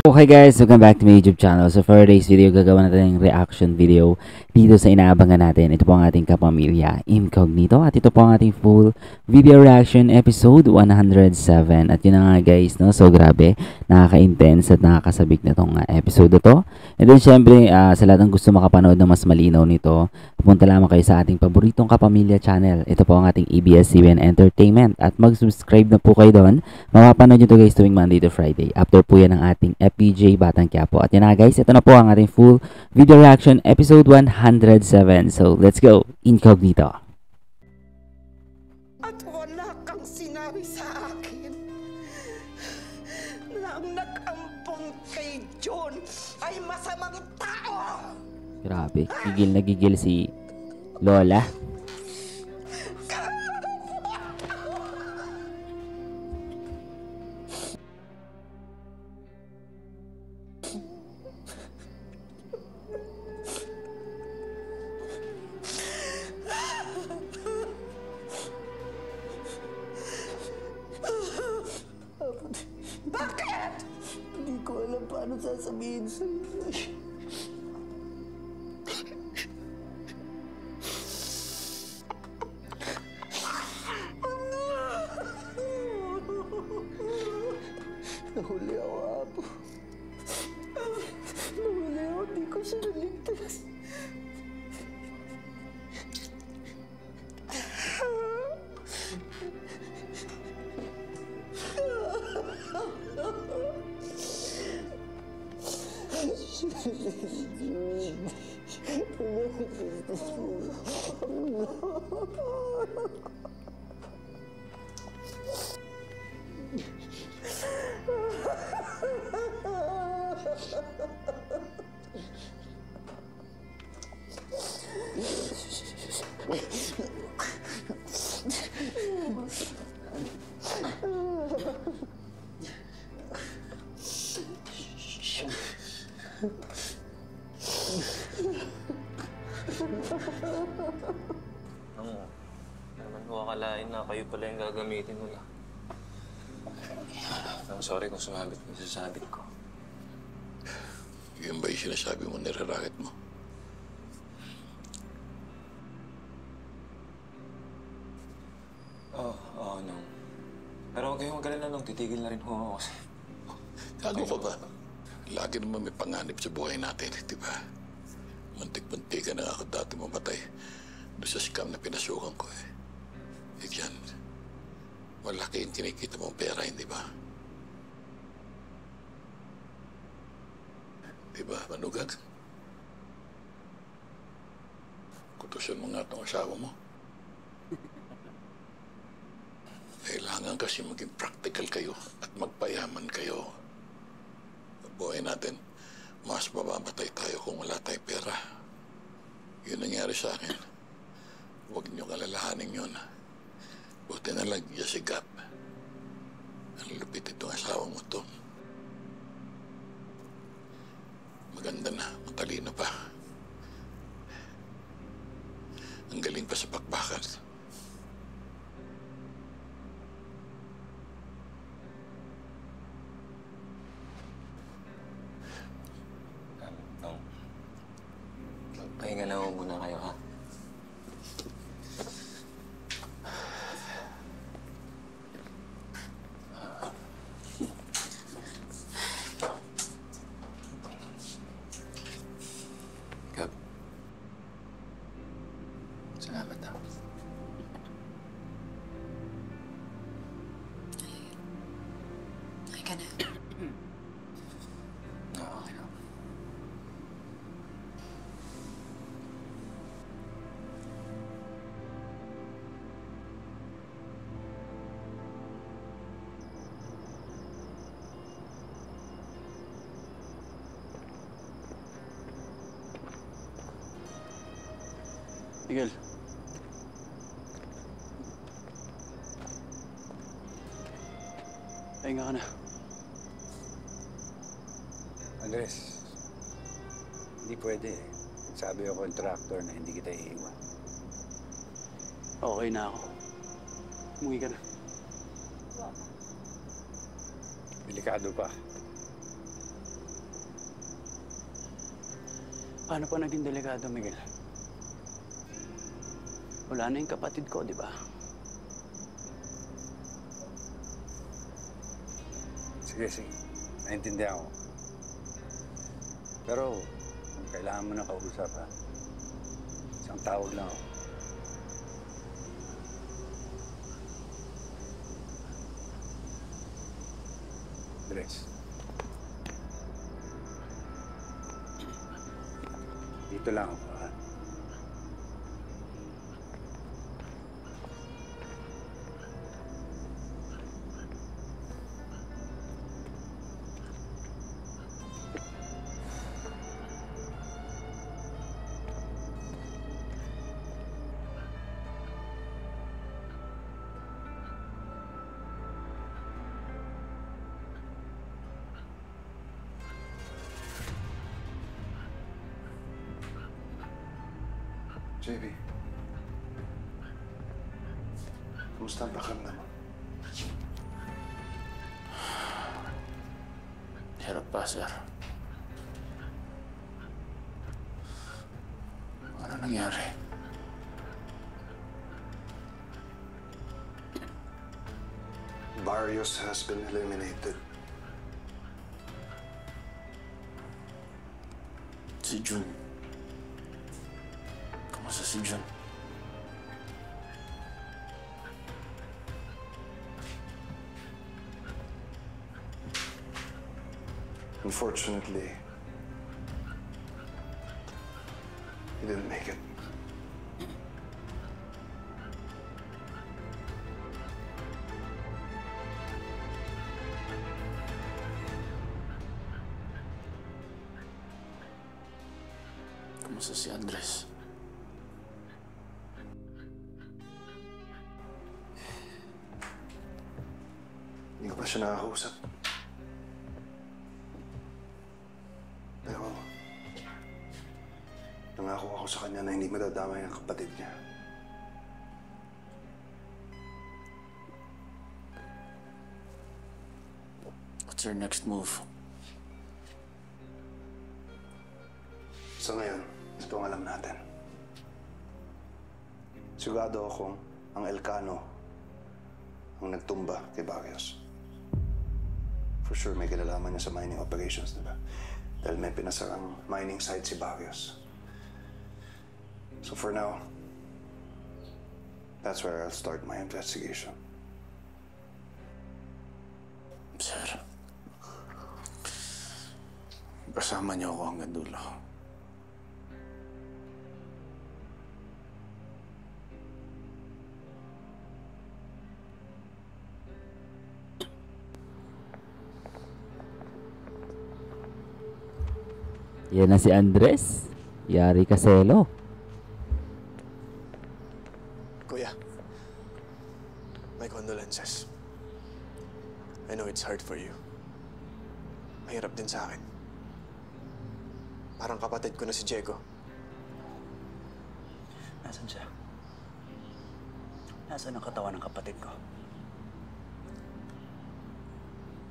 Okay guys, welcome back to my YouTube channel. So for today's video, gagawa natin ng reaction video dito sa inaabangan natin. Ito po ang ating kapamilya, Incognito. At ito po ang ating full video reaction episode 107. At yun na nga guys, no? So grabe, nakaka-intense at nakakasabik na tong episode na to. And then syempre, sa lahat ng gusto makapanood ng mas malinaw nito, pupunta lamang kayo sa ating paboritong kapamilya channel. Ito po ang ating ABS-CBN Entertainment. At mag-subscribe na po kayo doon. Mapapanood nyo to guys tuwing Monday to Friday. After po yan ng ating FPJ Batang Quiapo. At yun na guys, ito na po ang ating full video reaction episode 107. So let's go, Incognito. At wala kang sinabi sa akin na ang nag-ampong kay John ay masamang tao. Grabe, gigil na gigil si Lola. Bakit? Hindi ko alam paano sasabihin sa'yo. Nahuli ako, Apo. Nahuli ako, di ko siya naligtas. Naman ko akalain na kayo pala yung gagamitin nila. I'm sorry kung sumabit mo sa sabit ko. Yun ba yung sinasabi mo, nire-racket mo? Oo, Nong. Pero huwag kayong mag-alala, Nong. Titigil na rin ho ako kasi... Gago ka ba? Lagi naman may panganib sa buhay natin, di ba? Muntik-muntik ka na ako dati mamatay doon sa scam na pinasukan ko eh. Eh yan, malaki yung kinikita mong pera, hindi ba? Di ba, Manugag? Kutusan mo nga itong asawa mo. Kailangan kasi maging practical kayo at magpayaman kayo. Buhay natin, mas mababatay tayo kung wala tayong pera. Yun nangyari sa akin. Huwag niyong alalahanin yun. Buti na lang diya si Gap. Ang lupit itong asawa mo to. Maganda na, matalino pa. Ang galing pa sa bakbakan. Nong. Pahinga na ho muna kayo, ha? Gab. Salamat na. Ay ka na. Okay na. Miguel. Pahinga ka na. Andres, hindi pwede eh. Sabi ako contractor na hindi kita iiwan. Okay na ako. Umuwi ka na. Delikado pa. Paano pa naging delikado, Miguel? Wala na yung kapatid ko, di ba? Sige. Naintindihan ko. Pero, kung kailangan mo na kausap, ha? Isang tawag lang ako. Andres. Dito lang ako, ha? JB, kumusta ang pakiramdam mo? Hirap pa, sir. Ano nangyari? Barrios has been eliminated. Si Jun. Kamusta si Jun? Unfortunately, he didn't make it. Kamusta si Andres? Hindi ko pa siya nakakausap. Pero, nangako ako sa kanya na hindi madadamay ang kapatid niya. What's your next move? Sa ngayon, ito ang alam natin. Sigurado akong ang Elcano ang nagtumba kay Barrios. For sure, may kinalaman niya sa mining operations, di ba? Dahil may pinasarang mining site si Barrios. So for now, that's where I'll start my investigation. Sir, kasama niyo ako hanggang dulo. Yan na si Andres. Yari ka, Selo. Kuya, my condolences. I know it's hard for you. Mahirap din sa akin. Parang kapatid ko na si Diego. Nasaan siya? Nasaan ang katawan ng kapatid ko?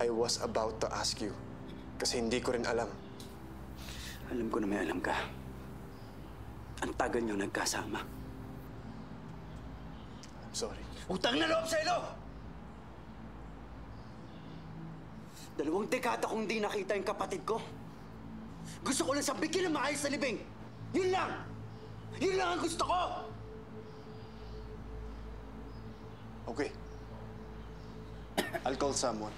I was about to ask you, kasi hindi ko rin alam. Alam ko na may alam ka. Ang tagal niyo nagkasama. I'm sorry. Utang na loob sa ilo! 2 dekada kong di nakita yung kapatid ko. Gusto ko lang sabihin na maayos sa libing. Yun lang! Yun lang ang gusto ko! Okay. I'll call someone.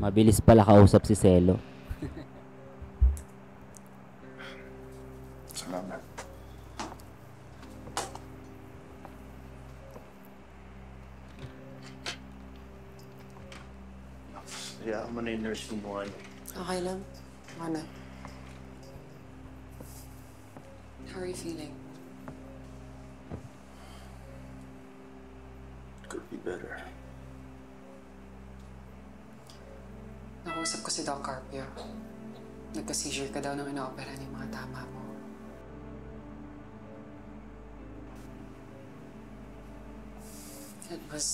Mabilis pala kausap si Selo. Salamat. Yeah, I'm gonna nurse room 1. Okay lang. Mana. How are you feeling? Could be better. Nakausap ko si Doc Carpio. Nagka-seizure ka daw nung ina-opera ng mga tama mo. It was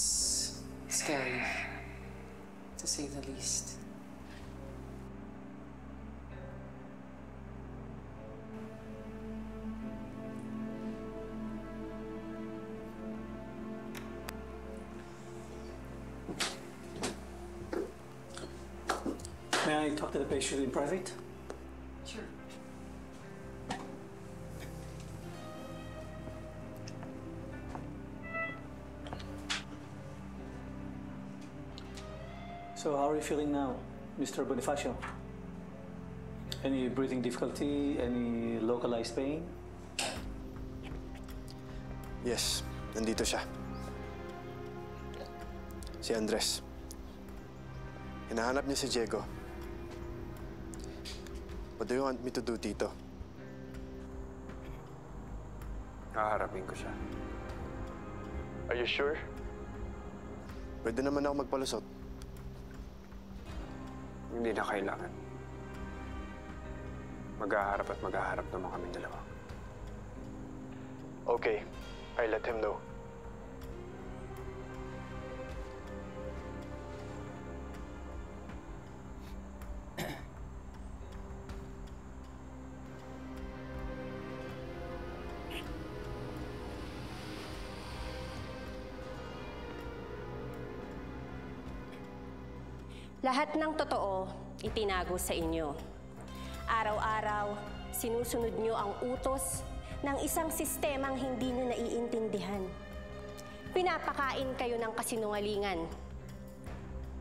scary, to say the least. May I talk to the patient in private? Sure. So how are you feeling now, Mr. Bonifacio? Any breathing difficulty? Any localized pain? Yes, nandito siya. Si Andres. Hinahanap niya si Diego. What do you want me to do, Tito? Haharapin ko siya. Are you sure? Pwede naman ako magpalusot. Hindi na kailangan. Maghaharap at maghaharap naman kami dalawa. Okay, I'll let him know. Lahat ng totoo, itinago sa inyo. Araw-araw, sinusunod nyo ang utos ng isang sistemang hindi nyo naiintindihan. Pinapakain kayo ng kasinungalingan.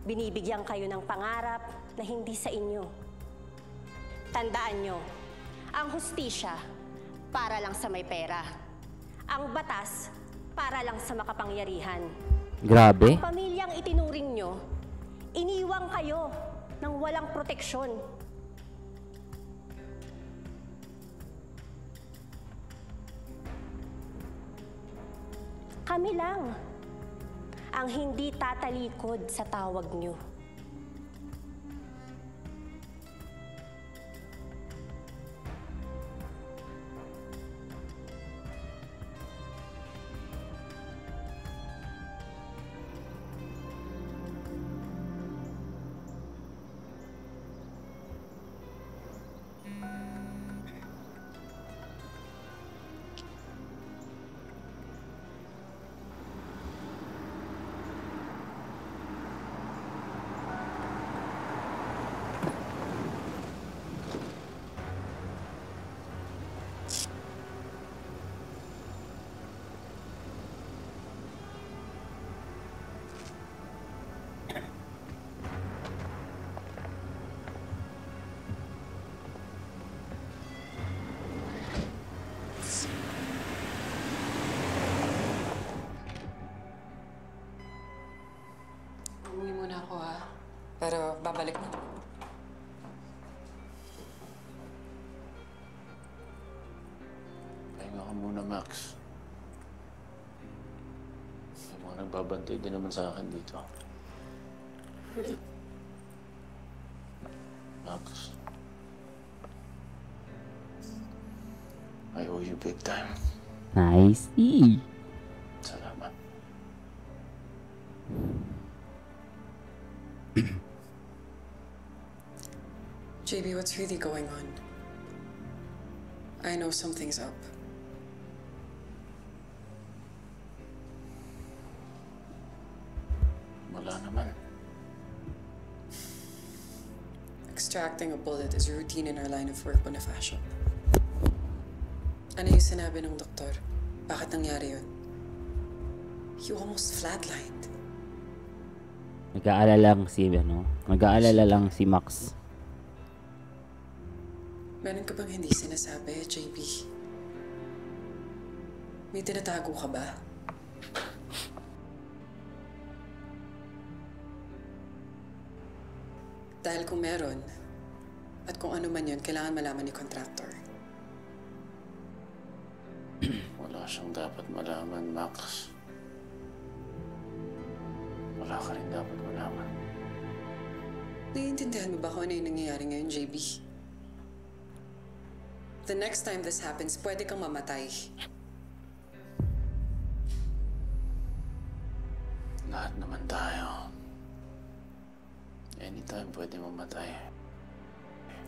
Binibigyan kayo ng pangarap na hindi sa inyo. Tandaan nyo, ang hustisya para lang sa may pera. Ang batas para lang sa makapangyarihan. Grabe. Ang pamilyang itinuring nyo, iniwang kayo ng walang proteksyon. Kami lang ang hindi tatalikod sa tawag nyo. Uwi muna ako, ha? Pero babalik na. Pahinga ka muna, Max. May mga nagbabantay din naman sa akin dito. Max. I owe you big time. Nice. Salamat. JB, what's really going on? I know something's up. Wala naman. Extracting a bullet is routine in our line of work, Bonifacio. Ano yung sinabi ng doktor? Bakit nangyari yun? You almost flatlined. Nag-aalala lang si Max. Meron ka bang hindi sinasabi, JB? May tinatago ka ba? Dahil kung meron, at kung ano man yun, kailangan malaman ni contractor. Wala siyang dapat malaman, Max. Wala ka rin dapat malaman. Naiintindihan mo ba kung ano yung nangyayari ngayon, JB? The next time this happens, pwede kang mamatay. Lahat naman tayo Anytime pwede mamatay.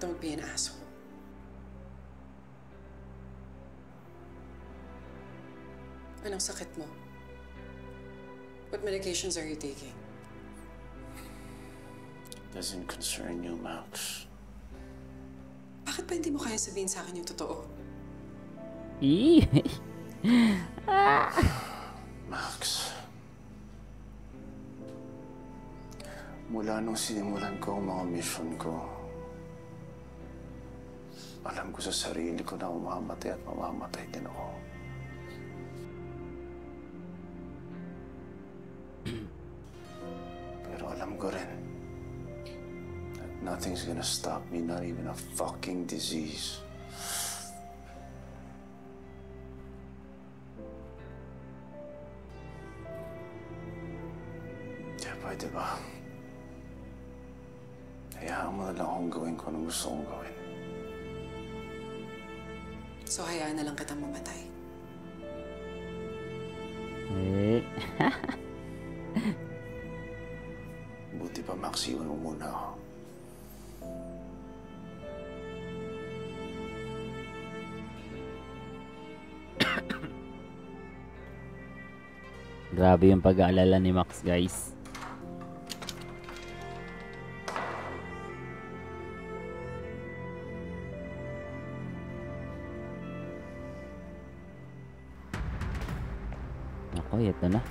Don't be an asshole. Anong sakit mo? What medications are you taking? Doesn't concern you, Max. Bakit ba hindi mo kaya sabihin sa akin yung totoo? Max. Mula nung sinimulan ko ang mga mission ko, alam ko sa sarili ko na mamamatay at mamamatay din ako. Pero alam ko rin that nothing's gonna stop me, not even a fucking disease. Kaya pwede ba? Hayaan mo na lang akong gawin ko anong gusto kong gawin. So hayaan na lang kitang mamatay. Buti pa, Max, iwan mo muna ako. Grabe yung pag-aalala ni Max, guys. Ako, ito na.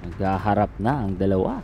Naghaharap na ang dalawa.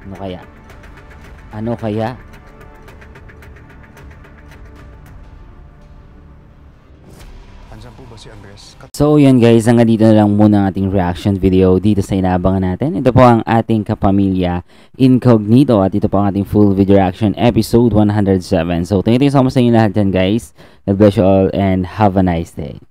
Ano kaya? Ano kaya? Andiyan po ba si Andres? So yun guys, hanggang dito na lang muna ang ating reaction video dito sa inaabangan natin. Ito po ang ating kapamilya Incognito at ito po ang ating full video reaction episode 107. So thank you so much sa inyo lahat dyan guys. God bless you all and have a nice day.